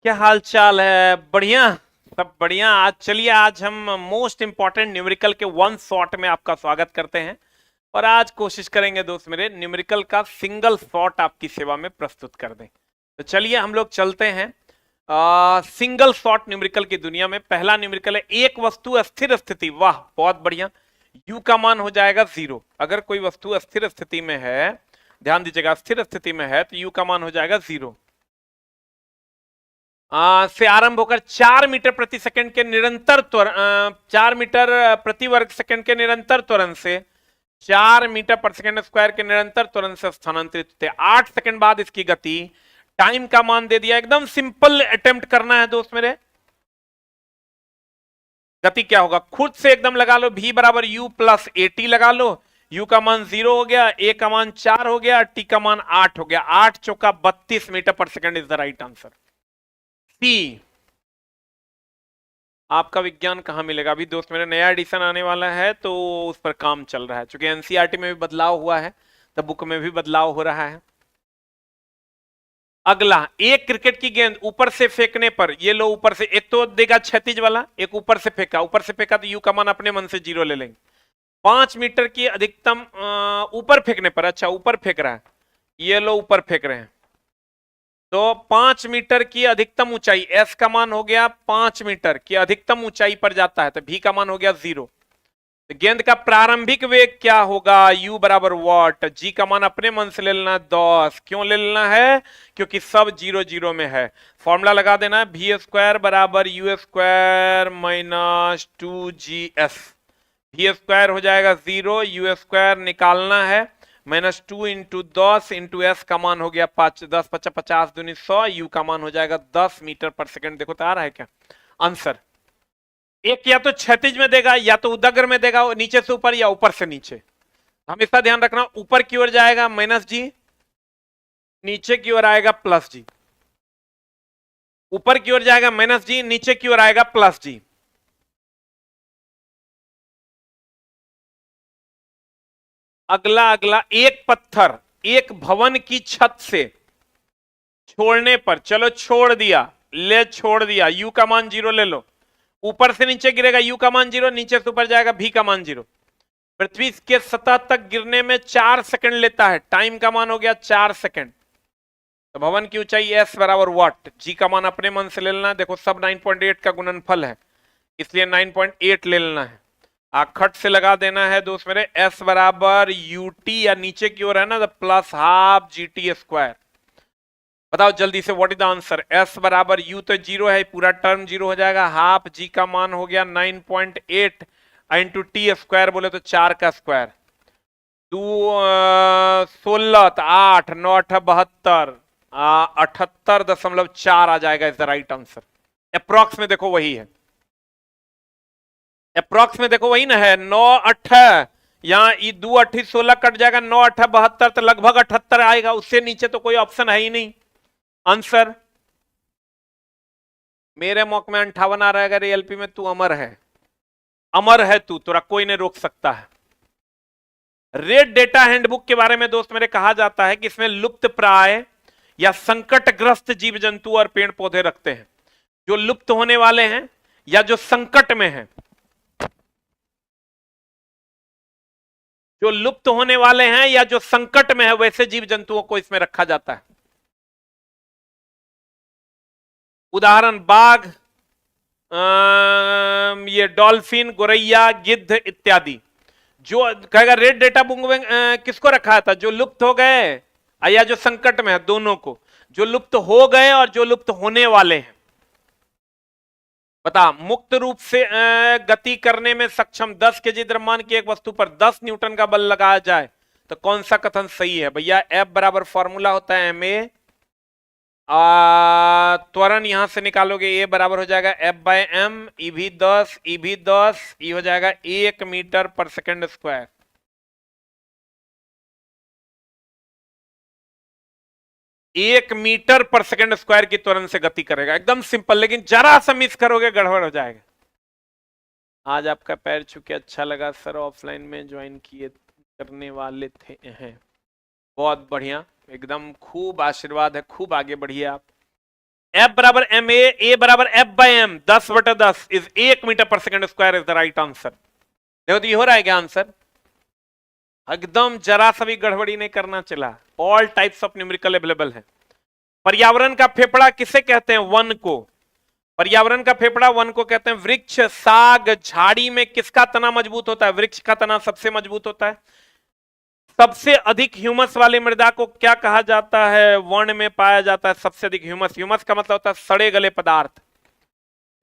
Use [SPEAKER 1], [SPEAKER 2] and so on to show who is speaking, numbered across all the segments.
[SPEAKER 1] क्या हाल चाल है? बढ़िया। सब बढ़िया। आज हम मोस्ट इंपॉर्टेंट न्यूमेरिकल के वन शॉट में आपका स्वागत करते हैं। और आज कोशिश करेंगे दोस्त मेरे, न्यूमेरिकल का सिंगल शॉट आपकी सेवा में प्रस्तुत कर दें। तो चलिए हम लोग चलते हैं सिंगल शॉट न्यूमेरिकल की दुनिया में। पहला न्यूमेरिकल है एक वस्तु स्थिर स्थिति। वाह, बहुत बढ़िया। u का मान हो जाएगा 0। अगर कोई वस्तु स्थिर स्थिति में है, ध्यान दीजिएगा, स्थिर स्थिति में है तो u का मान हो जाएगा 0 से आरंभ होकर 4 मीटर प्रति सेकंड के निरंतर त्वरण, 4 मीटर प्रति वर्ग सेकंड के निरंतर त्वरण से 4 मीटर पर सेकंड स्क्वायर के निरंतर त्वरण से स्थानांतरित होते हैं। 8 सेकंड बाद इसकी गति। टाइम का मान दे दिया। एकदम सिंपल अटेम्प्ट करना है दोस्त मेरे। गति क्या होगा खुद से एकदम लगा लो। v बराबर u प्लस at लगा लो। u का मान 0 हो गया, a का मान 4 हो गया, t का मान 8 हो गया। 8 चौका 32 metre per second is the right answer. C. आपका विज्ञान कहाँ मिलेगा? अभी दोस्त मेरा नया एडिशन आने वाला है तो उस पर काम चल रहा है। क्योंकि एनसीईआरटी में भी बदलाव हुआ है तो बुक में भी बदलाव हो रहा है। अगला, एक क्रिकेट की गेंद ऊपर से फेंकने पर, ये लो ऊपर से, एक तो देगा क्षैतिज वाला, एक ऊपर से फेंका। ऊपर से फेंका तो यू का मान अपने मन से 0 ले लेंगे। 5 मीटर की अधिकतम ऊपर फेंकने पर, अच्छा ऊपर फेंक रहा है, ये लो ऊपर फेंक रहे हैं तो 5 मीटर की अधिकतम ऊंचाई, एस का मान हो गया 5 मीटर की अधिकतम ऊंचाई पर जाता है तो भी का मान हो गया 0। तो गेंद का प्रारंभिक वेग क्या होगा? u बराबर वॉट। जी का मान अपने मन से ले लेना 10। क्यों ले लेना है? क्योंकि सब 0 0 में है। फॉर्मूला लगा देना है, वी स्क्वायर बराबर u square minus 2gs। V square हो जाएगा 0, यू स्क्वायर निकालना है, -2 इंटू 10 इंटू एस का मान हो गया 5, 10 50 50 दूनी 100, यू का मान हो जाएगा 10 मीटर पर सेकंड। देखो तो आ रहा है क्या आंसर? एक या तो क्षैतिज में देगा या तो उदग्र में देगा, नीचे से ऊपर या ऊपर से नीचे। हमेशा ध्यान रखना, ऊपर की ओर जाएगा -g, नीचे की ओर आएगा +g। ऊपर की ओर जाएगा -g, नीचे की ओर आएगा +g। अगला, एक पत्थर एक भवन की छत से छोड़ने पर, चलो छोड़ दिया, ले छोड़ दिया, u का मान 0 ले लो। ऊपर से नीचे गिरेगा, u का मान 0, नीचे से ऊपर जाएगा, v का मान 0। पृथ्वी के सतह तक गिरने में 4 सेकंड लेता है। टाइम का मान हो गया 4 सेकंड। तो भवन की ऊंचाई s बराबर वाट। g का मान अपने मन से ले लेना। देखो सब 9.8 का गुणनफल है, इसलिए 9.8 ले लेना है। खट से लगा देना है दोस्त मेरे, s बराबर ut, या नीचे की ओर है ना तो +12 gt स्क्वायर। बताओ जल्दी से what is the answer? s बराबर u तो 0 है, पूरा टर्म 0 हो जाएगा, हाफ g का मान हो गया 9.8 इंटू टी स्क्वायर, बोले तो 4 का स्क्वायर। 16 8 9 72 78.4 आ जाएगा is the right answer. Approx में देखो वही है, अप्रॉक्स में देखो वही ना है। 9 8 यहाँ 2 8 16 कट जाएगा, 9 8 72 तो लगभग 78 आएगा। उससे नीचे तो कोई ऑप्शन है ही नहीं आंसर। मेरे मॉक में 58 आ रहा है, अगर एलपी में तू अमर है, अमर है तू, तोरा कोई नहीं रोक सकता है। रेड डेटा हैंडबुक के बारे में दोस्त मेरे कहा जाता है कि इसमें लुप्त प्राय या संकटग्रस्त जीव जंतु और पेड़ पौधे रखते हैं। जो लुप्त होने वाले हैं या जो संकट में हैं, जो लुप्त होने वाले हैं या जो संकट में है, वैसे जीव जंतुओं को इसमें रखा जाता है। उदाहरण बाघ, ये डॉल्फिन, गोरैया, गिद्ध इत्यादि। जो कहेगा रेड डेटा बुक में किसको रखा था? जो लुप्त हो गए या जो संकट में है, दोनों को। जो लुप्त हो गए और जो लुप्त होने वाले हैं। बता, मुक्त रूप से गति करने में सक्षम 10 केजी द्रव्यमान की एक वस्तु पर 10 न्यूटन का बल लगाया जाए तो कौन सा कथन सही है? भैया F बराबर फॉर्मूला होता है ma, त्वरण यहां से निकालोगे, ए बराबर हो जाएगा F/m, EV10 E हो जाएगा 1 मीटर पर सेकंड स्क्वायर। एक मीटर पर सेकंड स्क्वायर की त्वरण से गति करेगा। एकदम सिंपल, लेकिन जरा सा मिस करोगे गड़बड़ हो जाएगा। आज आपका पैर छू के अच्छा लगा सर, ऑफलाइन में ज्वाइन किए करने वाले थे हैं। बहुत बढ़िया, एकदम खूब आशीर्वाद है, खूब आगे बढ़िए आप। F बराबर एम ए बराबर F by M, 10/10 is 1 metre per second square is the right answer. देखो तो ये हो रहा है क्या आंसर? एकदम जरा सा भी गड़बड़ी नहीं करना चला। All types of numerical available है। पर्यावरण का फेफड़ा किसे कहते हैं? वन को। पर्यावरण का फेफड़ा वन को कहते हैं। वृक्ष, साग, झाड़ी में किसका तना मजबूत होता है? वृक्ष का तना सबसे मजबूत होता है। सबसे अधिक ह्यूमस वाली मृदा को क्या कहा जाता है? वर्ण में पाया जाता है सबसे अधिक ह्यूमस। ह्यूमस का मतलब होता है सड़े गले पदार्थ।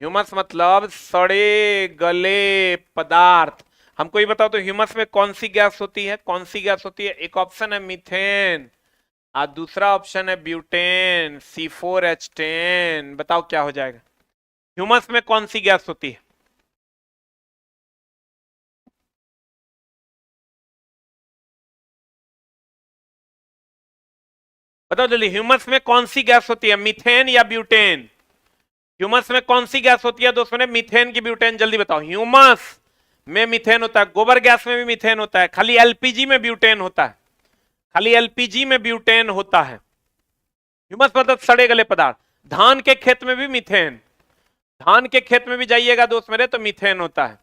[SPEAKER 1] ह्यूमस मतलब सड़े गले पदार्थ। हमको ये बताओ तो ह्यूमस में कौन सी गैस होती है? कौन सी गैस होती है? एक ऑप्शन है मीथेन और दूसरा ऑप्शन है ब्यूटेन, C4H10। बताओ क्या हो जाएगा? ह्यूमस में कौन सी गैस होती है? बताओ जल्दी, ह्यूमस में कौन सी गैस होती है? मीथेन या ब्यूटेन? ह्यूमस में कौन सी गैस होती है दोस्तों? ने मीथेन की ब्यूटेन? जल्दी बताओ। ह्यूमस में मीथेन होता है, गोबर गैस में भी मीथेन होता है, खाली एलपीजी में ब्यूटेन होता है। खाली एलपीजी में ब्यूटेन होता है। ह्यूमस मतलब सड़े गले पदार्थ। धान के खेत में भी मीथेन, धान के खेत में भी जाइएगा दोस्त मेरे तो मीथेन होता है।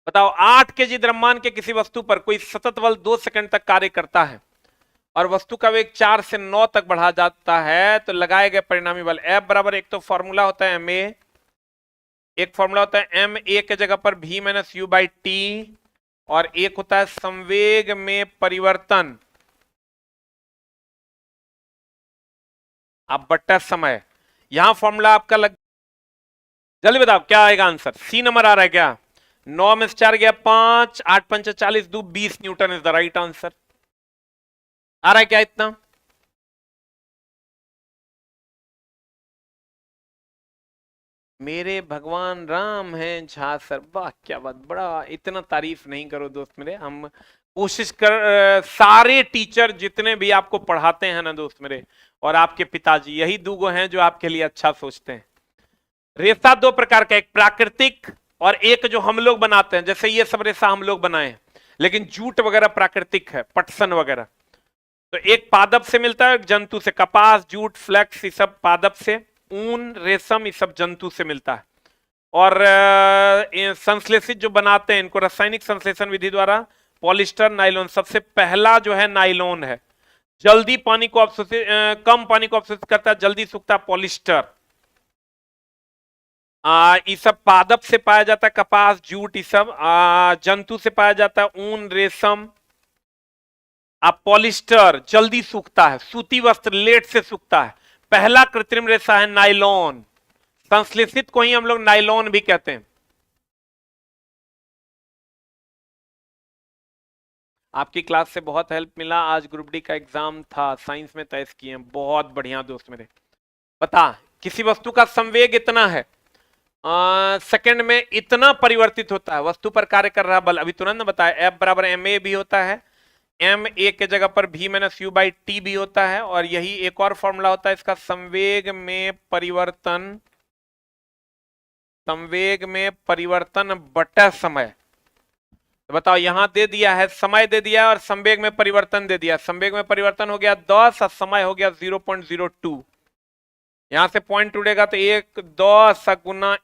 [SPEAKER 1] बताओ 8 केजी द्रव्यमान के किसी वस्तु पर कोई सतत बल 2 सेकंड तक कार्य करता है और वस्तु का वेग 4 से 9 तक बढ़ा जाता है तो लगाए गए परिणामी बल F बराबर, एक तो फॉर्मूला होता है ma, एक फॉर्मूला होता है ma के जगह पर v minus you by T, और एक होता है संवेग में परिवर्तन अब बट्टा समय। यहां फॉर्मूला आपका लग, जल्दी बताओ क्या आएगा आंसर? सी नंबर आ रहा है क्या? 9 में से 4 गया 5, 8 पंच 40, 2 20 newton is the right answer. आ रहा है क्या इतना? मेरे भगवान राम हैं झा सर, वाह क्या बात, बड़ा। इतना तारीफ नहीं करो दोस्त मेरे, हम कोशिश कर सारे टीचर जितने भी आपको पढ़ाते हैं ना दोस्त मेरे, और आपके पिताजी, यही दूगो हैं जो आपके लिए अच्छा सोचते हैं। रेशा दो प्रकार का, एक प्राकृतिक और एक जो हम लोग बनाते हैं, जैसे ये सब रेशा हम लोग बनाए हैं, लेकिन जूट वगैरह प्राकृतिक है, पटसन वगैरह। तो एक पादप से मिलता है, एक जंतु से। कपास, जूट, फ्लेक्स ये सब पादप से, ऊन, रेशम ये सब जंतु से मिलता है। और संश्लेषित जो बनाते हैं इनको रासायनिक संश्लेषण विधि द्वारा पॉलिस्टर, नाइलॉन। सबसे पहला जो है नाइलॉन है, जल्दी पानी को अवशोषित, कम पानी को अवशोषित करता है, जल्दी सूखता है, पॉलिस्टर। ये सब पादप से पाया जाता है, कपास, जूट ये सब। जंतु से पाया जाता है ऊन, रेशम। पॉलिस्टर जल्दी सूखता है, सूती वस्त्र लेट से सूखता है। पहला कृत्रिम रेशा है नाइलॉन, संश्लेषित को ही हम लोग नाइलॉन भी कहते हैं। आपकी क्लास से बहुत हेल्प मिला, आज ग्रुप डी का एग्जाम था, साइंस में टेस्ट किए, बहुत बढ़िया दोस्त मेरे। बता, किसी वस्तु का संवेग इतना है, सेकंड में इतना परिवर्तित होता है, वस्तु पर कार्य कर रहा बल, अभी तुरंत बताया, F बराबर ma भी होता है, एम ए के जगह पर v minus you by T भी होता है, और यही एक और फॉर्मूला होता है इसका, संवेग में परिवर्तन, संवेग में परिवर्तन बटा समय। तो बताओ यहां दे दिया है, समय दे दिया और संवेग में परिवर्तन दे दिया। संवेग में परिवर्तन हो गया 10 और समय हो गया 0.02। यहां से पॉइंट उड़ेगा तो 1 10 गुना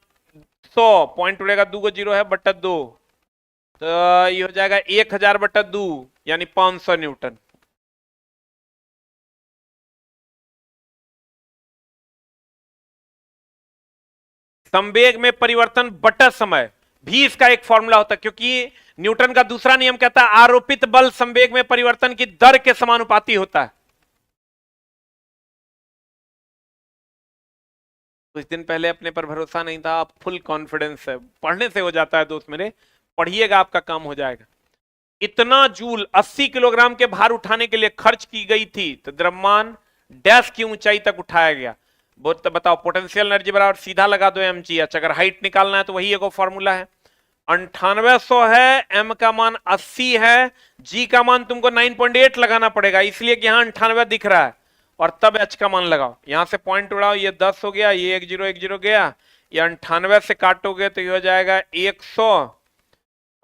[SPEAKER 1] 100, पॉइंट उड़ेगा, 2 को 0 है बटा 2, तो ये हो जाएगा 1000 बटा 2 यानी 500 न्यूटन। संवेग में परिवर्तन बटा समय भी इसका एक फॉर्मूला होता है, क्योंकि न्यूटन का दूसरा नियम कहता है आरोपित बल संवेग में परिवर्तन की दर के समानुपाती होता है। कुछ दिन पहले अपने पर भरोसा नहीं था, अब फुल कॉन्फिडेंस है, पढ़ने से हो जाता है दोस्त मेरे, पढ़िएगा आपका काम हो जाएगा। इतना जूल 80 किलोग्राम के भार उठाने के लिए खर्च की गई थी, तो द्रव्यमान डैश की ऊंचाई तक उठाया गया। तो बताओ पोटेंशियल एनर्जी बराबर, सीधा लगा दो mgh, अगर हाइट निकालना है तो वही एक फॉर्मूला है। 9800 है, m का मान 80 है, g का मान तुमको 9.8 लगाना पड़ेगा, इसलिए कि यहां 98 दिख रहा है, और तब h का मान लगाओ। यहां से पॉइंट उड़ाओ, ये 10 हो गया, ये 1010 गया, ये 98 से काटोगे तो ये हो जाएगा 100।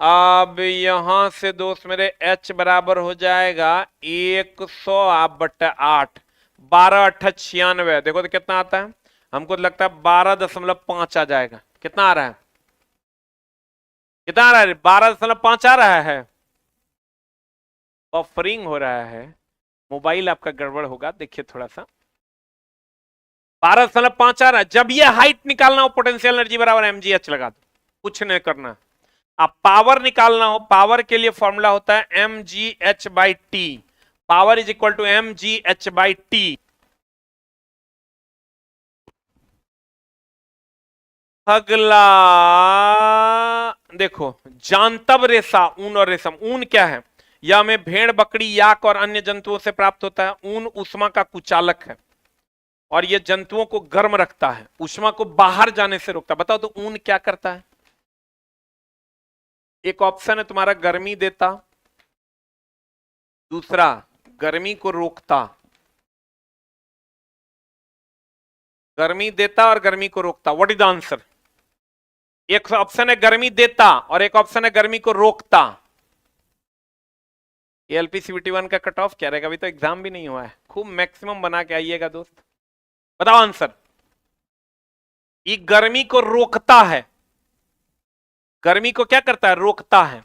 [SPEAKER 1] अब यहां से दोस्त मेरे h बराबर हो जाएगा 100 आप बट्टा 8, 12 8 96, देखो तो कितना आता है, हमको तो लगता है 12.5 आ जाएगा। कितना आ रहा है, कितना आ रहा है, 12.5 आ रहा है। बफरिंग हो रहा है, मोबाइल आपका गड़बड़ होगा, देखिए थोड़ा सा। 12.5 आ रहा है। जब ये हाइट निकालना हो, पोटेंशियल एनर्जी बराबर mgh लगा दो, कुछ नहीं करना। अब पावर निकालना हो, पावर के लिए फॉर्मूला होता है mgh/t, power is equal to mgh/t। अगला देखो, जानतब रेशा ऊन और रेशम। ऊन क्या है, यह हमें भेड़, बकरी, याक और अन्य जंतुओं से प्राप्त होता है। ऊन ऊष्मा का कुचालक है और यह जंतुओं को गर्म रखता है, ऊष्मा को बाहर जाने से रोकता है। बताओ तो ऊन क्या करता है। एक ऑप्शन है तुम्हारा गर्मी देता, दूसरा गर्मी को रोकता, गर्मी देता और गर्मी को रोकता। What is the answer. एक ऑप्शन है गर्मी देता और एक ऑप्शन है गर्मी को रोकता। एलपीसीबीटी 1 का कट ऑफ क्या रहेगा, अभी तो एग्जाम भी नहीं हुआ है, खूब मैक्सिमम बना के आइएगा दोस्त। बताओ आंसर। ये गर्मी को रोकता है, गर्मी को क्या करता है, रोकता है।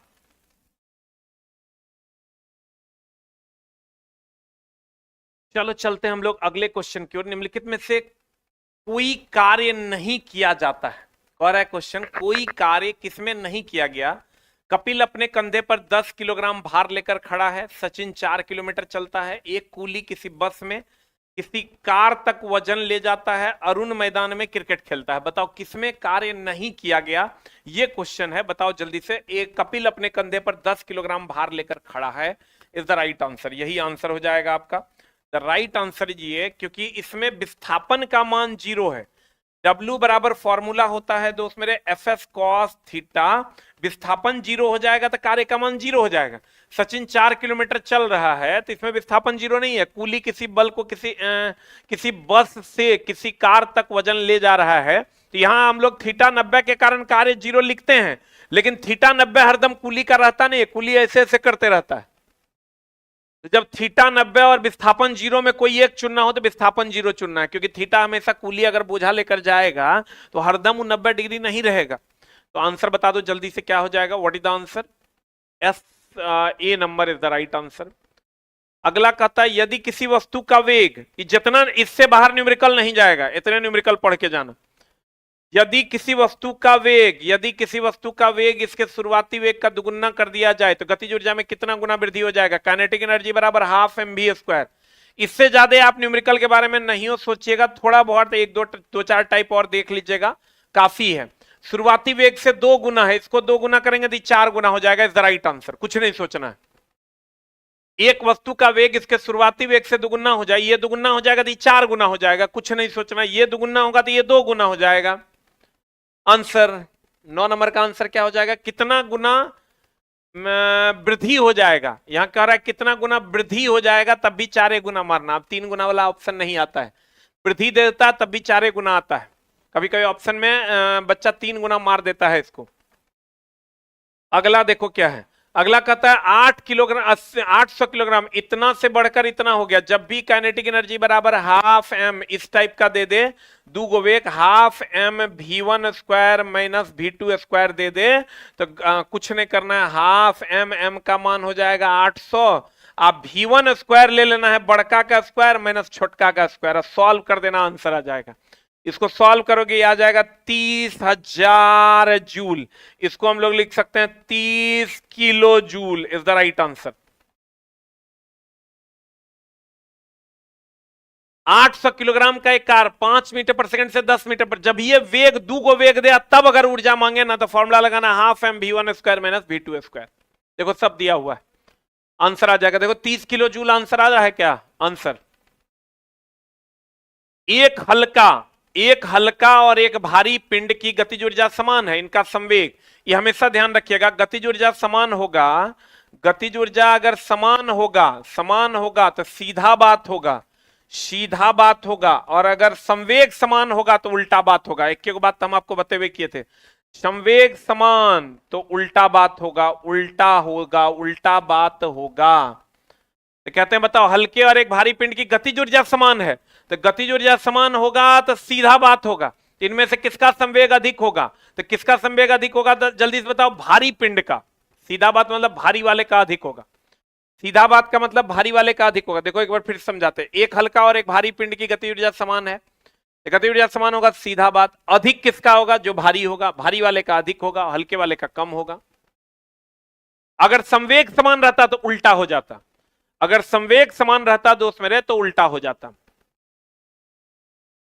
[SPEAKER 1] चलो चलते हैं हम लोग अगले क्वेश्चन की ओर। निम्नलिखित में से कोई कार्य नहीं किया जाता है, कह रहा है क्वेश्चन, कोई कार्य किसमें नहीं किया गया। कपिल अपने कंधे पर 10 किलोग्राम भार लेकर खड़ा है, सचिन 4 किलोमीटर चलता है, एक कूली किसी बस में किसी कार तक वजन ले जाता है, अरुण मैदान में क्रिकेट खेलता है। बताओ किसमें कार्य नहीं किया गया, ये क्वेश्चन है। बताओ जल्दी से। एक कपिल अपने कंधे पर 10 किलोग्राम भार लेकर खड़ा है, इज द राइट आंसर। यही आंसर हो जाएगा आपका। द राइट आंसर ये, क्योंकि इसमें विस्थापन का मान 0 है। W बराबर फॉर्मूला होता है दोस्त मेरे एफ कॉस थीटा, विस्थापन 0 हो जाएगा तो कार्य का मान 0 हो जाएगा। सचिन 4 किलोमीटर चल रहा है तो इसमें विस्थापन 0 नहीं है। कूली किसी बल को किसी बस से किसी कार तक वजन ले जा रहा है, तो यहां हम लोग थीटा 90 के कारण कार्य 0 लिखते हैं, लेकिन थीटा 90 हरदम कूली का रहता नहीं है, कूली ऐसे ऐसे करते रहता है। तो जब थीटा 90 और विस्थापन 0 में कोई एक चुनना हो तो विस्थापन 0 चुनना है, क्योंकि थीटा हमेशा कूली अगर बोझा लेकर जाएगा तो हरदम वो 90 डिग्री नहीं रहेगा। तो आंसर बता दो जल्दी से, क्या हो जाएगा, what is the answer. S A number is the right answer. अगला कहता है यदि किसी वस्तु का वेग, जितना इससे बाहर न्यूमेरिकल नहीं जाएगा, इतने न्यूमेरिकल पढ़ के जाना। यदि किसी वस्तु का वेग इसके शुरुआती वेग का दुगुना कर दिया जाए तो गतिज ऊर्जा में कितना गुना वृद्धि हो जाएगा। काइनेटिक एनर्जी बराबर हाफ mv²। इससे ज्यादा आप न्यूमेरिकल के बारे में नहीं हो सोचिएगा, थोड़ा बहुत एक दो चार टाइप और देख लीजिएगा, काफी है। शुरुआती वेग से 2 गुना है, इसको 2 गुना करेंगे तो 4 गुना हो जाएगा, इज द राइट आंसर। कुछ नहीं सोचना है। एक वस्तु का वेग इसके शुरुआती वेग से दुगुना हो जाए, ये दुगुना हो जाएगा तो 4 गुना हो जाएगा, कुछ नहीं सोचना। ये दुगुना होगा तो ये 2 गुना हो जाएगा। आंसर 9 नंबर का आंसर क्या हो जाएगा, कितना गुना वृद्धि हो जाएगा। यहां कह रहा है कितना गुना वृद्धि हो जाएगा, तब भी 4 गुना मारना। अब 3 गुना वाला ऑप्शन नहीं आता है, वृद्धि देता है तब भी 4 गुना आता है। कभी कभी ऑप्शन में बच्चा 3 गुना मार देता है इसको। अगला देखो क्या है, अगला कहता है 800 किलोग्राम, इतना से बढ़कर इतना हो गया। जब भी काइनेटिक एनर्जी बराबर हाफ m इस टाइप का दे दे, दो वेग half m v1² minus v2² दे दे तो कुछ नहीं करना है, हाफ m का मान हो जाएगा 800। आप v1² ले लेना है, बड़का का स्क्वायर माइनस छोटका का स्क्वायर, सॉल्व कर देना, आंसर आ जाएगा। इसको सॉल्व करोगे आ जाएगा 30,000 जूल। इसको हम लोग लिख सकते हैं 30 kilo joule, is the right answer. 800 kilogram का एक कार 5 मीटर पर सेकंड से 10 मीटर पर, जब ये वेग दो वेग दिया तब अगर ऊर्जा मांगे ना तो फॉर्मूला लगाना half m v1² minus v2²। देखो सब दिया हुआ है, आंसर आ जाएगा। देखो 30 किलो जूल आंसर आ रहा है क्या आंसर। एक हल्का और एक भारी पिंड की गतिज ऊर्जा समान है, इनका संवेग, ये हमेशा ध्यान रखिएगा। गतिज ऊर्जा समान होगा, गतिज ऊर्जा अगर समान होगा तो सीधा बात होगा, और अगर संवेग समान होगा तो उल्टा बात होगा। एक बात हम आपको बते हुए किए थे, संवेग समान तो उल्टा बात होगा, उल्टा बात होगा। तो कहते हैं बताओ हल्के और एक भारी पिंड की गतिज ऊर्जा समान है, तो गतिज ऊर्जा समान होगा तो सीधा बात होगा इनमें से किसका संवेग अधिक होगा, तो किसका संवेग अधिक होगा, तो जल्दी से बताओ भारी पिंड का। सीधा बात मतलब भारी वाले का अधिक होगा, सीधा बात का मतलब भारी वाले का अधिक होगा। देखो एक बार फिर समझाते हैं, एक हल्का और एक भारी पिंड की गति ऊर्जा समान है, गति ऊर्जा समान होगा, सीधा बात। अधिक किसका होगा, जो भारी होगा, भारी वाले का अधिक होगा, हल्के वाले का कम होगा। अगर संवेग समान रहता तो उल्टा हो जाता, अगर संवेग समान रहता दोस्त मेरे तो उल्टा हो जाता।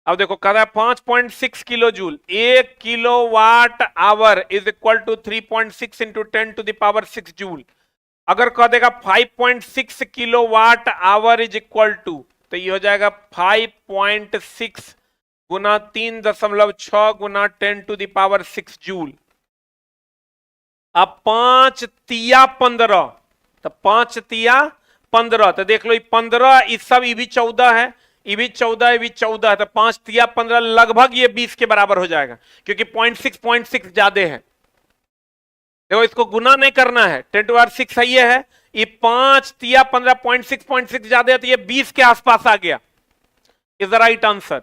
[SPEAKER 1] अब देखो कह रहा है 5.6 kilojoule, 1 kilowatt hour is equal to 3.6 into 10 to the power 6 joule. अगर कह देगा 5.6 kilowatt hour is equal to, तो ये हो जाएगा 5.6 गुना 3.6 गुना 10 टू द पावर 6 जूल। अब 5 तिया 15, तो 5 तिया 15, तो देख लो 15, इस सब ये भी 14 है, ये भी 14, ये भी 14 है, तो 5 तिया 15 लगभग ये 20 के बराबर हो जाएगा, क्योंकि 0.6 ज्यादा है। देखो इसको गुना नहीं करना है, 10 टू पावर 6 है, ये 5 तिया 15 0.6 ज्यादा है, तो ये 20 के आसपास आ गया, इज द राइट आंसर।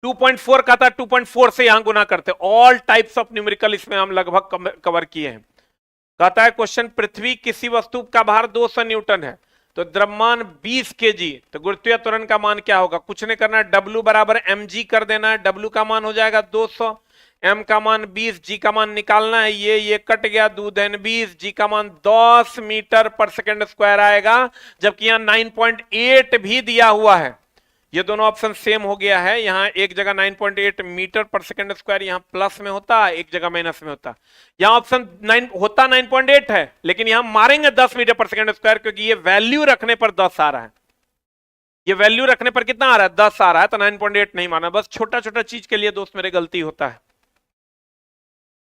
[SPEAKER 1] 2.4 का था, 2.4 से यहां गुना करते, ऑल टाइप्स ऑफ न्यूमेरिकल इसमें हम लगभग कवर किए हैं। कहता है क्वेश्चन, पृथ्वी किसी वस्तु का भार 200 न्यूटन है तो द्रव्यमान 20 केजी, तो गुरुत्वीय त्वरण का मान क्या होगा। कुछ नहीं करना है, W बराबर mg कर देना है, W का मान हो जाएगा 200, m का मान 20, g का मान निकालना है, ये कट गया, 2 धन 20, g का मान 10 मीटर पर सेकेंड स्क्वायर आएगा, जबकि यहाँ 9.8 भी दिया हुआ है। ये दोनों ऑप्शन सेम हो गया है, यहाँ एक जगह 9.8 मीटर पर सेकेंड स्क्वायर यहाँ प्लस में होता, एक जगह माइनस में होता। यहाँ ऑप्शन 9 होता 9.8 है, लेकिन यहाँ मारेंगे 10 मीटर पर सेकेंड स्क्वायर, क्योंकि ये वैल्यू रखने पर 10 आ रहा है, ये वैल्यू रखने पर कितना आ रहा है, 10 आ रहा है, तो 9.8 नहीं माना। बस छोटा छोटा चीज के लिए दोस्त मेरे गलती होता है।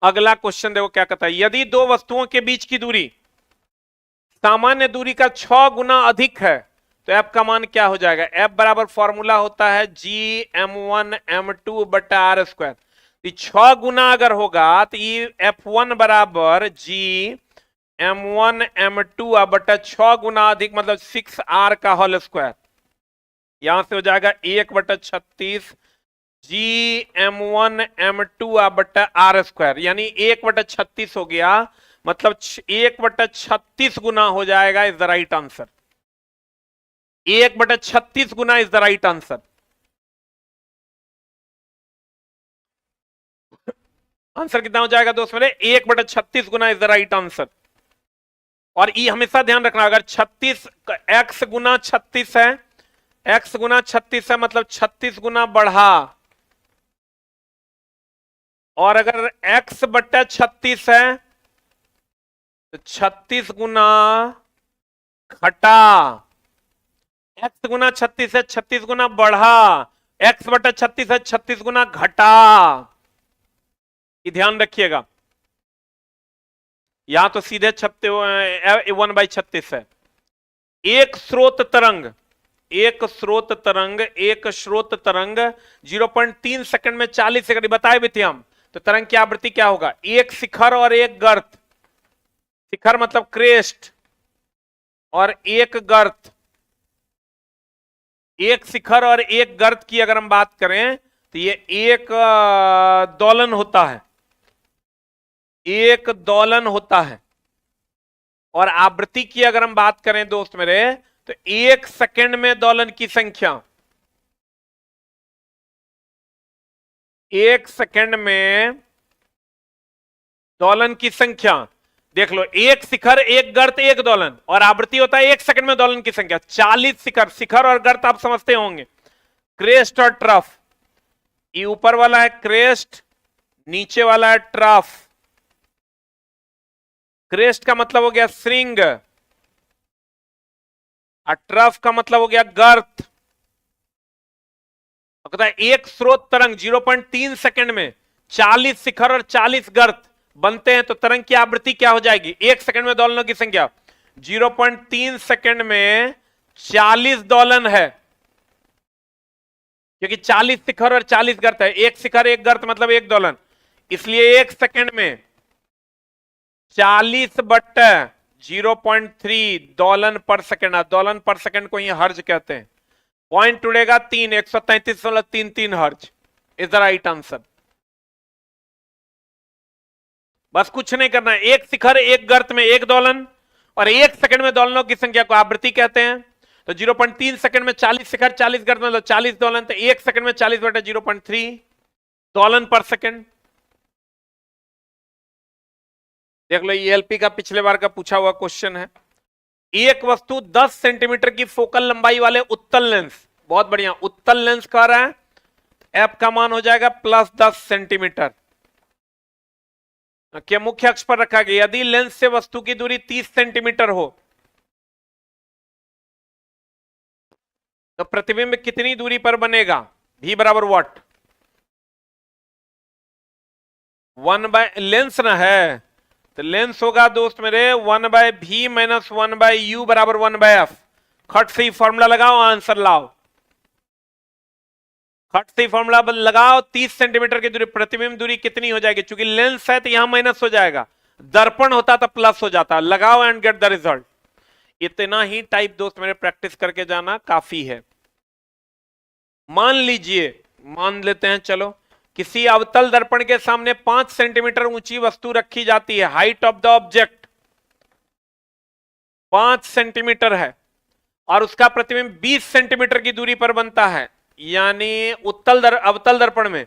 [SPEAKER 1] अगला क्वेश्चन देखो क्या कहता है, यदि दो वस्तुओं के बीच की दूरी सामान्य दूरी का 6 गुना अधिक है तो एफ का मान क्या हो जाएगा। एफ बराबर फॉर्मूला होता है G(m1m2 बटा आर स्क्वायर। 6 गुना अगर होगा तो ये F1 बराबर G(m1m2 बटा 6 गुना अधिक मतलब 6R का होल स्क्वायर। यहां से हो जाएगा 1/36 G(m1m2 बटा आर स्क्वायर, यानी 1/36 हो गया, मतलब 1/36 गुना हो जाएगा, is the right answer. 1/36 Guna is the right answer. Answer कितना हो जाएगा दोस्त मेरे, 1/36 गुना इज द राइट आंसर। और ये हमेशा ध्यान रखना, अगर 36 x गुना 36 है, x गुना 36 है मतलब 36 गुना बढ़ा, और अगर x बटा 36 है तो 36 गुना घटा, x गुना 36 है 36 गुना बढ़ा, x बटा 36 है 36 गुना घटा, ये ध्यान रखिएगा। यहां तो सीधे 1/36 है। एक स्रोत तरंग 0.3 सेकंड में 40 सेकंड बताए भी थे हम, तो तरंग की आवृत्ति क्या होगा। एक शिखर और एक गर्त, शिखर मतलब क्रेस्ट, और एक गर्त, एक शिखर और एक गर्त की अगर हम बात करें तो ये एक दोलन होता है, एक दोलन होता है। और आवृत्ति की अगर हम बात करें दोस्त मेरे, तो 1 सेकंड में दोलन की संख्या, 1 सेकंड में दोलन की संख्या देख लो, एक शिखर एक गर्त एक दोलन, और आवृत्ति होता है 1 सेकंड में दोलन की संख्या। 40 शिखर, शिखर और गर्त आप समझते होंगे, क्रेस्ट और ट्रफ। ये ऊपर वाला है क्रेस्ट, नीचे वाला है ट्रफ। क्रेस्ट का मतलब हो गया श्रृंग, और ट्रफ का मतलब हो गया गर्त। कहता है एक स्रोत तरंग 0.3 सेकंड में 40 शिखर और 40 गर्त बनते हैं, तो तरंग की आवृत्ति क्या हो जाएगी। 1 सेकंड में दोलनों की संख्या, 0.3 सेकंड में 40 दोलन है, क्योंकि 40 शिखर और 40 गर्त है, एक शिखर एक गर्त मतलब एक दोलन, इसलिए 1 सेकंड में 40 बट्टे 0.3 दोलन पर सेकंड। दोलन पर सेकंड को ही हर्ज कहते हैं। पॉइंट उड़ेगा 3, 133.33 हर्ज इज द राइट आंसर। बस कुछ नहीं करना है, एक शिखर एक गर्त में एक दोलन, और एक सेकंड में दोलनों की संख्या को आवृत्ति कहते हैं। तो 0.3 सेकंड में 40 शिखर, 40 गर्त में 40 दोलन, तो एक सेकंड में 40 बटे 0.3 दोलन पर सेकंड। देख लो, ईएलपी का पिछले बार का पूछा हुआ क्वेश्चन है। एक वस्तु 10 सेंटीमीटर की फोकल लंबाई वाले उत्तल लेंस, बहुत बढ़िया, उत्तल लेंस कह रहा है, एफ का मान हो जाएगा +10 सेंटीमीटर के मुख्य अक्ष पर रखा गया। यदि लेंस से वस्तु की दूरी 30 सेंटीमीटर हो तो प्रतिबिंब कितनी दूरी पर बनेगा? V बराबर वॉट, 1/लेंस ना है, तो लेंस होगा दोस्त मेरे 1/v माइनस 1/u बराबर 1/f। खट से ही फॉर्मूला लगाओ, आंसर लाओ। खट से ही फॉर्मूला लगाओ। 30 सेंटीमीटर की दूरी, प्रतिबिंब दूरी कितनी हो जाएगी? चूंकि लेंस है तो यहां माइनस हो जाएगा, दर्पण होता तो प्लस हो जाता। लगाओ एंड गेट द रिजल्ट। इतना ही टाइप दोस्त मेरे प्रैक्टिस करके जाना काफी है। मान लीजिए, मान लेते हैं, चलो, किसी अवतल दर्पण के सामने 5 सेंटीमीटर ऊंची वस्तु रखी जाती है। Height of the object 5 centimetre है और उसका प्रतिबिंब 20 सेंटीमीटर की दूरी पर बनता है। यानी अवतल दर्पण में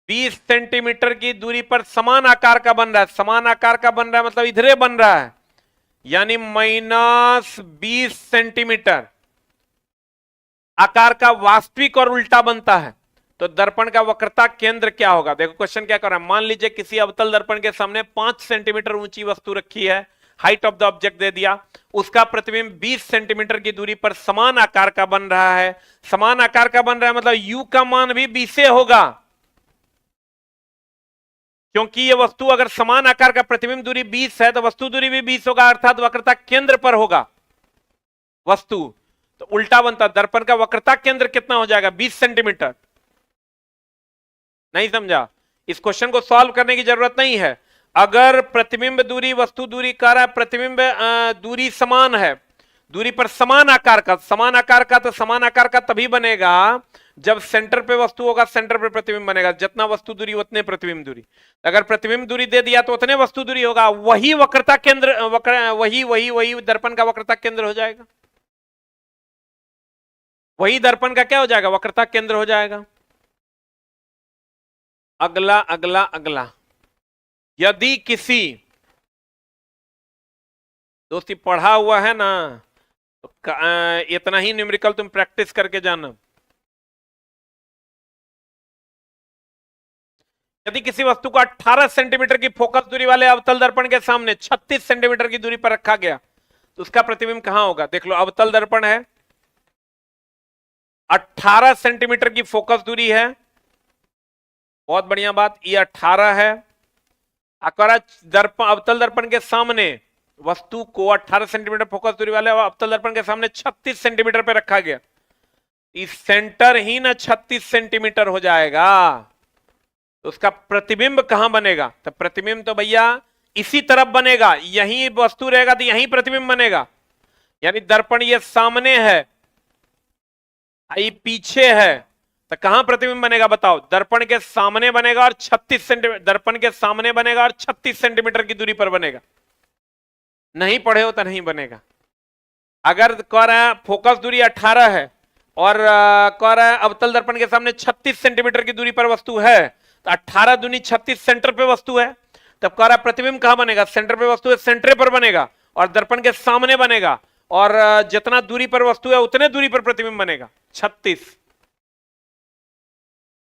[SPEAKER 1] 20 सेंटीमीटर की दूरी पर समान आकार का बन रहा है। समान आकार का बन रहा है मतलब इधरे बन रहा है, यानी -20 सेंटीमीटर आकार का वास्तविक और उल्टा बनता है। तो दर्पण का वक्रता केंद्र क्या होगा? देखो क्वेश्चन क्या कर रहा है। मान लीजिए किसी अवतल दर्पण के सामने 5 सेंटीमीटर ऊंची वस्तु रखी है, height of the object they दिया, उसका प्रतिबिंब 20 सेंटीमीटर की दूरी पर समान आकार का बन रहा है। समान आकार का बन रहा है मतलब u का मान भी 20 से होगा, क्योंकि ये वस्तु अगर समान आकार का प्रतिबिंब दूरी 20 है तो वस्तु दूरी भी 20 होगा, अर्थात वक्रता केंद्र पर होगा वस्तु। तो उल्टा बनता, दर्पण का वक्रता केंद्र कितना हो जाएगा? 20 सेंटीमीटर। नहीं समझा? इस क्वेश्चन को सॉल्व करने की जरूरत नहीं है। अगर प्रतिबिंब दूरी वस्तु दूरी का रहा, प्रतिबिंब दूरी समान है, दूरी पर समान आकार का, समान आकार का, तो समान आकार का तभी बनेगा जब सेंटर पे वस्तु होगा, सेंटर पे प्रतिबिंब बनेगा। जितना वस्तु दूरी उतने प्रतिबिंब दूरी। अगर प्रतिबिंब दूरी दे दिया तो उतने वस्तु दूरी होगा, वही वक्रता केंद्र, वही दर्पण का वक्रता केंद्र हो जाएगा। वही दर्पण का क्या हो जाएगा? वक्रता केंद्र हो जाएगा। अगला अगला अगला, यदि किसी, दोस्ती पढ़ा हुआ है ना तो इतना ही न्यूमेरिकल तुम प्रैक्टिस करके जाना। यदि किसी वस्तु को 18 सेंटीमीटर की फोकस दूरी वाले अवतल दर्पण के सामने 36 सेंटीमीटर की दूरी पर रखा गया तो उसका प्रतिबिंब कहां होगा? देख लो, अवतल दर्पण है, 18 सेंटीमीटर की फोकस दूरी है, बहुत बढ़िया बात, ये 18 है। अवतल दर्पण के सामने वस्तु को 18 सेंटीमीटर फोकस दूरी वाले अवतल दर्पण के सामने 36 सेंटीमीटर पे रखा गया। इस सेंटर ही ना 36 सेंटीमीटर हो जाएगा, तो उसका प्रतिबिंब कहां बनेगा? तो प्रतिबिंब तो भैया इसी तरफ बनेगा, यहीं वस्तु रहेगा तो यहीं प्रतिबिंब बनेगा। यानी दर्पण ये सामने है, ये पीछे है, तो कहां प्रतिबिंब बनेगा बताओ? दर्पण के सामने बनेगा और 36 सेंटीमीटर, दर्पण के सामने बनेगा और 36 सेंटीमीटर की दूरी पर बनेगा। नहीं पढ़े हो तो नहीं बनेगा। अगर कह रहा है फोकस दूरी 18 है और कह रहा है अवतल दर्पण के सामने 36 सेंटीमीटर की दूरी पर वस्तु है, तो 18 दूनी 36 सेंटर पे वस्तु है, तब कह रहा है प्रतिबिंब कहां बनेगा? सेंटर पे वस्तु है, सेंटर पर बनेगा और दर्पण के सामने बनेगा, और जितना दूरी पर वस्तु है उतने दूरी पर प्रतिबिंब बनेगा, 36।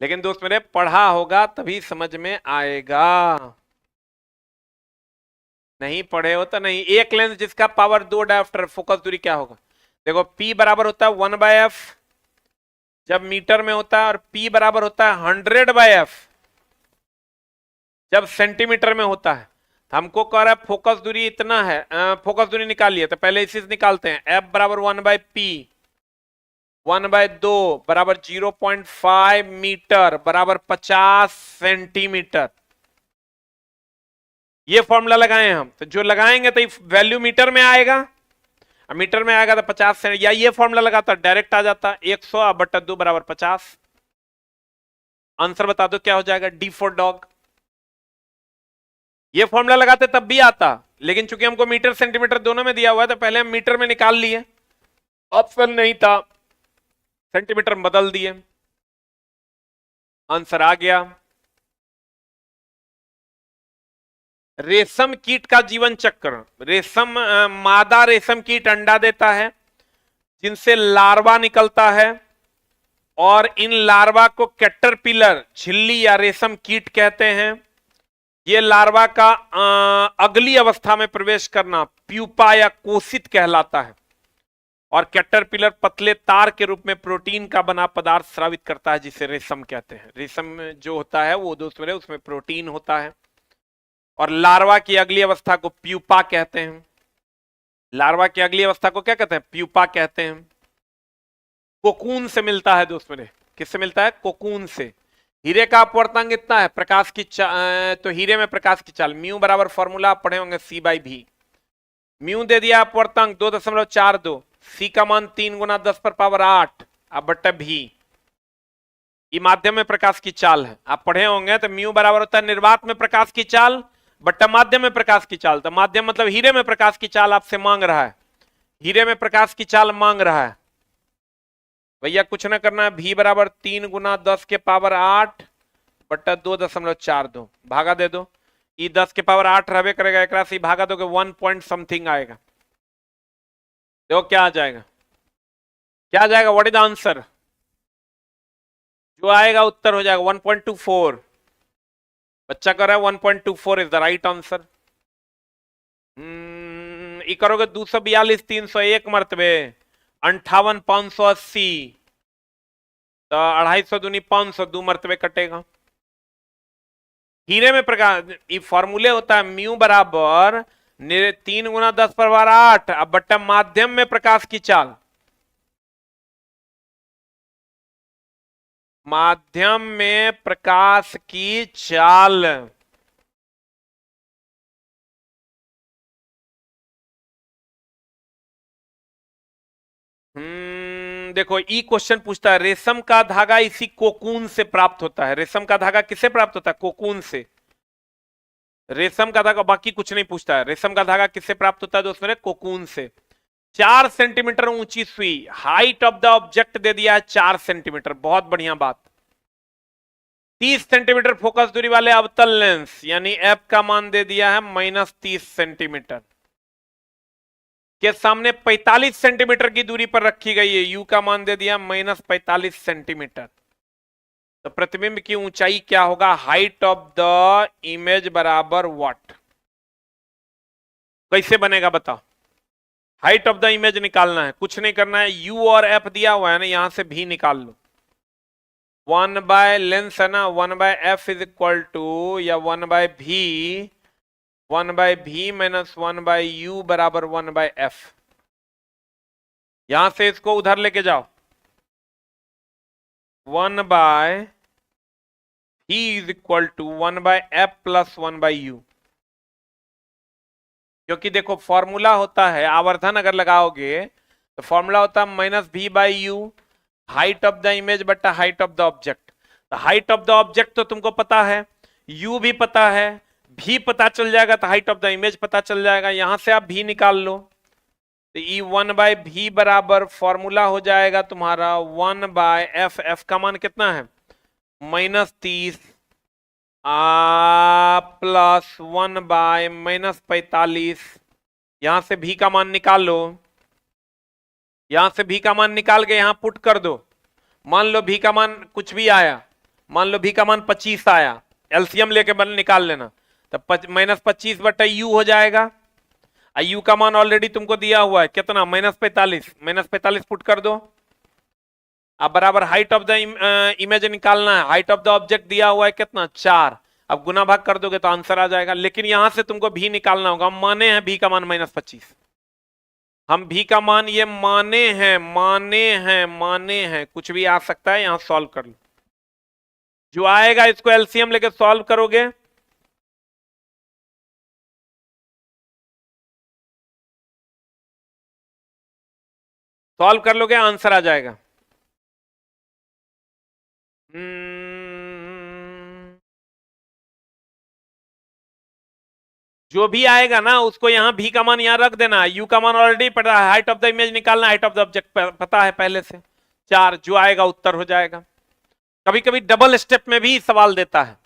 [SPEAKER 1] लेकिन दोस्त मेरे पढ़ा होगा तभी समझ में आएगा, नहीं पढ़े हो तो नहीं। एक लेंस जिसका पावर 2 डायोप्टर, फोकस दूरी क्या होगा? देखो, P बराबर होता है 1/f जब मीटर में होता है, और P बराबर होता है 100/f जब सेंटीमीटर में होता है। हमको कह रहा है फोकस दूरी इतना है, फोकस दूरी निकालिए, तो पहले इसी से निकालते हैं। F बराबर 1/P, 1/2 बराबर 0.5 मीटर बराबर 50 सेंटीमीटर। ये फॉर्मूला लगाए हम, तो जो लगाएंगे तो वैल्यू मीटर में आएगा, मीटर में आएगा तो 50 से, या ये फॉर्मूला लगाता डायरेक्ट आ जाता 100/2 बराबर 50। आंसर बता दो क्या हो जाएगा, डी फॉर डॉग। ये फॉर्मूला लगाते तब भी आता, लेकिन चूंकि हमको मीटर सेंटीमीटर दोनों में दिया हुआ है तो पहले हम मीटर में निकाल लिए, ऑप्शन नहीं था, सेंटीमीटर में बदल दिए, आंसर आ गया। रेशम कीट का जीवन चक्र, रेशम मादा रेशम कीट अंडा देता है जिनसे लार्वा निकलता है, और इन लार्वा को कैटरपिलर झिल्ली या रेशम कीट कहते हैं। ये लार्वा का अगली अवस्था में प्रवेश करना प्यूपा या कोशित कहलाता है, और कैटरपिलर पतले तार के रूप में प्रोटीन का बना पदार्थ स्रावित करता है जिसे रेशम कहते हैं। रेशम जो होता है वो दोस्त मेरे उसमें प्रोटीन होता है, और लार्वा की अगली अवस्था को प्यूपा कहते हैं। लार्वा की अगली अवस्था को क्या कहते हैं, प्यूपा कहते हैं। कोकून से मिलता है दोस्त मेरे, किससे मिलता है, कोकून से। हीरे का अपवर्तनांक इतना है, प्रकाश की तो हीरे में प्रकाश की चाल म्यू बराबर फॉर्मूला आप पढ़े होंगे C/V। म्यू दे दिया अपवर्तनांक 2.42, सी का मान 3 × 10⁸ अब बट्टा भी, ये माध्यम में प्रकाश की चाल है, आप पढ़े होंगे। तो म्यू बराबर होता है निर्वात में प्रकाश की चाल बट्टा माध्यम में प्रकाश की चाल। तो माध्यम मतलब हीरे में प्रकाश की चाल आपसे मांग रहा है, हीरे में प्रकाश की चाल मांग रहा है भैया, कुछ ना करना है। भी बराबर 3 × 10⁸ बट्टा 2.42 भागा दे दो, ये 10⁸ रहबे करेगा, एक से भागा दोगे 1 पॉइंट समथिंग आएगा। देखो क्या आ जाएगा, क्या आ जाएगा, व्हाट इज द आंसर, जो आएगा उत्तर हो जाएगा 1.24। बच्चा कर रहा है 1.24 इज द राइट आंसर। ये करोगे 242 301 मरतबे 58 580, तो 250 दूनी 500, 2 मरतबे कटेगा। हीरे में प्रकाश, ये फॉर्मूले होता है म्यू बराबर 3 × 10⁸ अब बट्टा माध्यम में प्रकाश की चाल, माध्यम में प्रकाश की चाल। देखो ई क्वेश्चन पूछता है, रेशम का धागा इसी कोकून से प्राप्त होता है। रेशम का धागा किससे प्राप्त होता है, कोकून से। रेशम का धागा, बाकी कुछ नहीं पूछता है, रेशम का धागा किससे प्राप्त होता है दोस्त मेरे, कोकून से। 4 सेंटीमीटर ऊंची सुई, height of the object they दिया है 4 सेंटीमीटर, बहुत बढ़िया बात। 30 सेंटीमीटर फोकस दूरी वाले अवतल लेंस यानी एफ का मान दे दिया है -30 सेंटीमीटर के सामने 45 सेंटीमीटर की दूरी पर रखी गई है, यू का मान दे दिया -45 सेंटीमीटर। तो प्रतिबिंब की ऊंचाई क्या होगा, हाइट ऑफ द इमेज बराबर व्हाट, कैसे बनेगा बताओ। हाइट ऑफ द इमेज निकालना है, कुछ नहीं करना है, यू और एफ दिया हुआ है ना, यहां से भी निकाल लो। 1 लेंस है ना, 1/f इज इक्वल टू या 1/v, 1/v माइनस 1/u बराबर 1/f। यहां से इसको उधर लेके जाओ, 1/v is equal to 1/f plus 1/u, क्योंकि देखो फॉर्मूला होता है, आवर्धन अगर लगाओगे तो फॉर्मूला होता है -v/u, height of the image बट्टा हाइट ऑफ द ऑब्जेक्ट। तो हाइट ऑफ द ऑब्जेक्ट तो तुमको पता है, u भी पता है, भी पता चल जाएगा, तो हाइट ऑफ द इमेज पता चल जाएगा। यहां से आप भी निकाल लो, तो ई 1/v बराबर फॉर्मूला हो जाएगा तुम्हारा 1/f, f का मान कितना है -30 प्लस 1/-45। यहां से भी का मान निकाल लो, यहां से भी का मान निकाल के यहां पुट कर दो। मान लो भी का मान कुछ भी आया, मान लो भी का मान 25 आया, एलसीएम लेके बन निकाल लेना, तो -25/u हो जाएगा। यू का मान ऑलरेडी तुमको दिया हुआ है कितना, -45 पुट कर दो। अब बराबर हाइट ऑफ द इमेज निकालना है, हाइट ऑफ द ऑब्जेक्ट दिया हुआ है कितना 4, अब गुना भाग कर दोगे तो आंसर आ जाएगा। लेकिन यहां से तुमको भी निकालना होगा, हम माने हैं भी का मान -25, हम भी का मान ये माने हैं, कुछ भी आ सकता है, यहां सॉल्व कर लो, जो आएगा इसको एलसीएम लेके सॉल्व करोगे सॉल्व कर लोगे आंसर आ जाएगा। जो भी आएगा ना उसको यहाँ भी का मान यहाँ रख देना, यू का मान ऑलरेडी पता है, हाइट ऑफ द इमेज निकालना, हाइट ऑफ द ऑब्जेक्ट पता है पहले से, 4 जो आएगा उत्तर हो जाएगा। कभी कभी डबल स्टेप में भी सवाल देता है।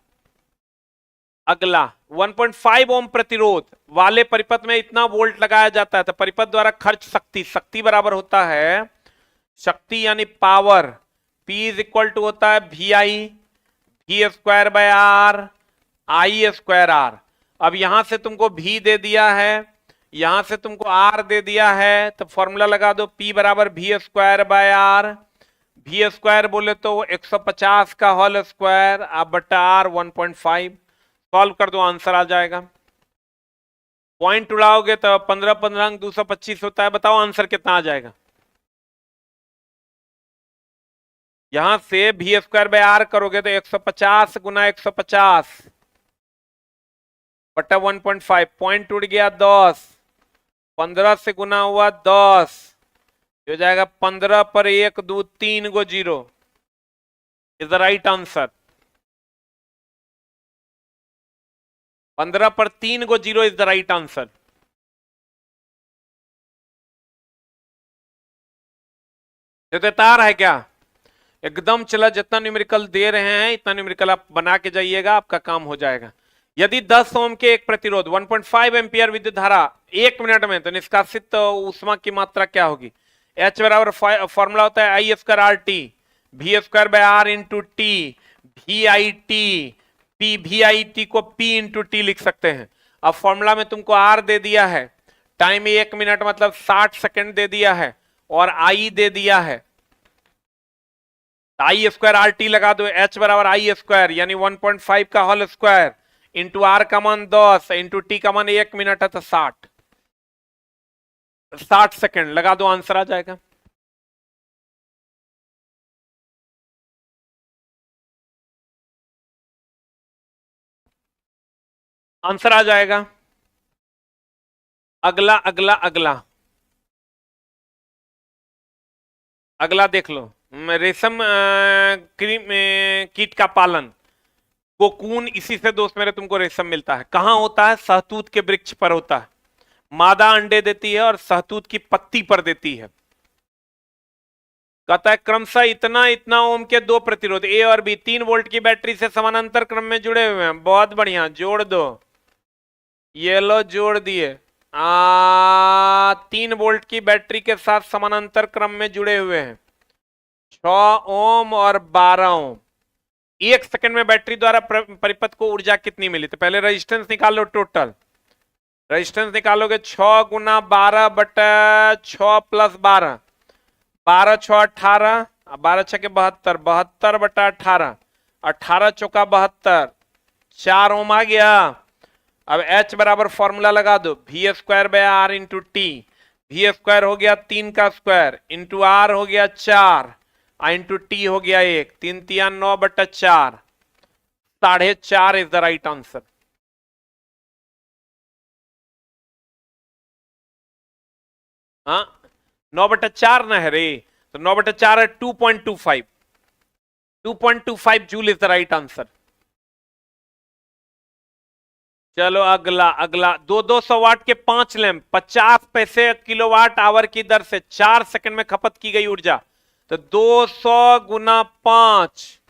[SPEAKER 1] अगला 1.5 ओम प्रतिरोध वाले परिपथ में इतना वोल्ट लगाया जाता है तो परिपथ द्वारा खर्च शक्ति, शक्ति बराबर होता है शक्ति यानी power, P is equal to होता है v square by r i square r. अब यहां से तुमको V दे दिया है, यहां से तुमको R दे दिया है, तो फॉर्मूला लगा दो P बराबर v square by r. V square बोले तो 150 का होल स्क्वायर आप बट्टा R 1.5। सॉल्व कर दो आंसर आ जाएगा। पॉइंट उड़ाओगे तो 15 15 225 होता है। बताओ आंसर कितना आ जाएगा। यहां से वी स्क्वायर बाय आर करोगे तो 150 गुना 150 बटा 1.5, पॉइंट उड़ गया 10, 15 से गुना हुआ 10, हो जाएगा 15 पर 1 2 3 गो 0 इज द राइट आंसर। 15 पर 3 गो 0 इज द राइट आंसर। तार है क्या? एकदम चला, जितना न्यूमेरिकल दे रहे हैं इतना न्यूमेरिकल आप बना के जाइएगा, आपका काम हो जाएगा। यदि 10 ओम के एक प्रतिरोध 1.5 एम्पियर विद्युत धारा 1 मिनट में, तो निष्कासित ऊष्मा की मात्रा क्या होगी? H बराबर फॉर्मूला होता है I square R T, we square by are into T, V I T, P V I T को P इंटू टी लिख सकते हैं। अब फॉर्मूला में तुमको R दे दिया है, टाइम 1 मिनट मतलब 60 सेकंड दे दिया है, और I दे दिया है, आई स्क्वायर आर टी लगा दो। H बराबर आई स्क्वायर यानी 1.5 का होल स्क्वायर इंटू आर का मान 10 इंटू टी का मान 1 मिनट है तो 60 सेकंड लगा दो आंसर आ जाएगा। आंसर आ जाएगा। अगला अगला अगला अगला देख लो, रेशम कीट का पालन, कोकून, इसी से दोस्त मेरे तुमको रेशम मिलता है। कहां होता है? सहतूत के वृक्ष पर होता है। मादा अंडे देती है और सहतूत की पत्ती पर देती है। कहता है क्रमशः इतना इतना ओम के 2 प्रतिरोध ए और बी 3 वोल्ट की बैटरी से समानांतर क्रम में जुड़े हुए हैं। बहुत बढ़िया, जोड़ दो, ये लो जोड़ दिए। 3 वोल्ट की बैटरी के साथ समानांतर क्रम में जुड़े हुए हैं, 6 ओम और 12 ओम। 1 सेकंड में बैटरी द्वारा परिपथ को ऊर्जा कितनी मिली? तो पहले रेजिस्टेंस निकाल लो, टोटल रेजिस्टेंस निकालोगे 6 गुना 12 बटा 6 प्लस 12, 12 6 18, 12 6 के 72, 72 बटा 18, 18 चौका 72, 4 ओम आ गया। अब H बराबर फॉर्मूला लगा दो, v square by are into T, we square हो गया 3 का स्क्वायर इंटू आर हो गया 4 इंटू टी हो गया 1, 3 3 9 बटा 4, 4.5 इज द राइट आंसर। हाँ 9/4 ना है रे, तो 9/4 है 2.25, 2.25 joule is the right answer. चलो अगला अगला 200 वाट के 5 लैंप 50 पैसे किलोवाट आवर की दर से 4 सेकंड में खपत की गई ऊर्जा, तो 200 गुना 5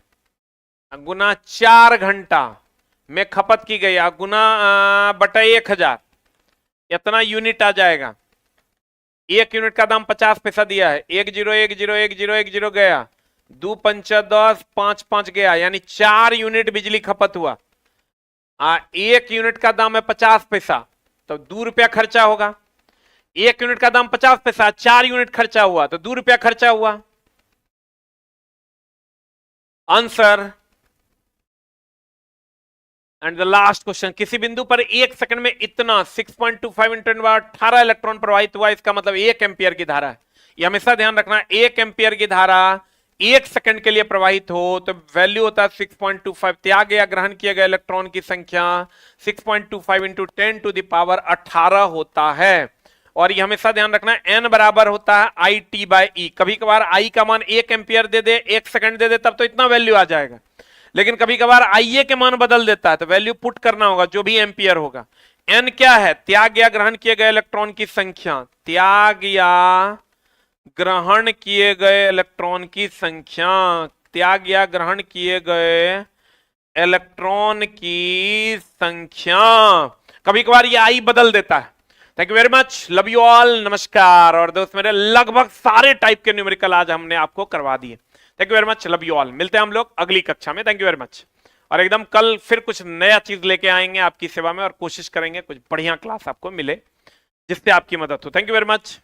[SPEAKER 1] गुना 4 घंटा में खपत की गई, गुना बटा 1000, इतना यूनिट आ जाएगा। 1 यूनिट का दाम 50 पैसा दिया है, 10101010 गया, 2 5 10, 5 5 गया, यानी 4 यूनिट बिजली खपत हुआ। 1 यूनिट का दाम है 50 पैसा, तो 2 रुपया खर्चा होगा। 1 यूनिट का दाम 50 पैसा, 4 यूनिट खर्चा हुआ तो 2 रुपया खर्चा हुआ। Answer and the last question, किसी बिंदु पर 1 सेकंड में इतना 6.25 इंटू 18 इलेक्ट्रॉन प्रवाहित हुआ, इसका मतलब 1 एम्पियर की धारा है। ये हमेशा ध्यान रखना, 1 एम्पियर की धारा 1 सेकंड के लिए प्रवाहित हो तो वैल्यू होता है 6.25। त्याग या ग्रहण किए गए इलेक्ट्रॉन की संख्या 6.25 इंटू 10 टू द पावर 18 होता है। और ये हमेशा ध्यान रखना है n बराबर होता है आई टी बाई ई। कभी कभार i का मान 1 एम्पियर दे दे, 1 सेकंड दे दे, तब तो इतना वैल्यू आ जाएगा। लेकिन कभी कभार IA के मान बदल देता है, तो वैल्यू पुट करना होगा जो भी एम्पियर होगा। n क्या है? त्याग या ग्रहण किए गए इलेक्ट्रॉन की संख्या, त्याग या ग्रहण किए गए इलेक्ट्रॉन की संख्या, त्याग या ग्रहण किए गए इलेक्ट्रॉन की संख्या। कभी कभार ये आई बदल देता है। Thank you very much, love you all, नमस्कार। और दोस्त मेरे लगभग सारे टाइप के न्यूमेरिकल आज हमने आपको करवा दिए। Thank you very much, love you all. मिलते हैं हम लोग अगली कक्षा में। Thank you very much. और एकदम कल फिर कुछ नया चीज लेके आएंगे आपकी सेवा में, और कोशिश करेंगे कुछ बढ़िया क्लास आपको मिले जिससे आपकी मदद हो। Thank you very much.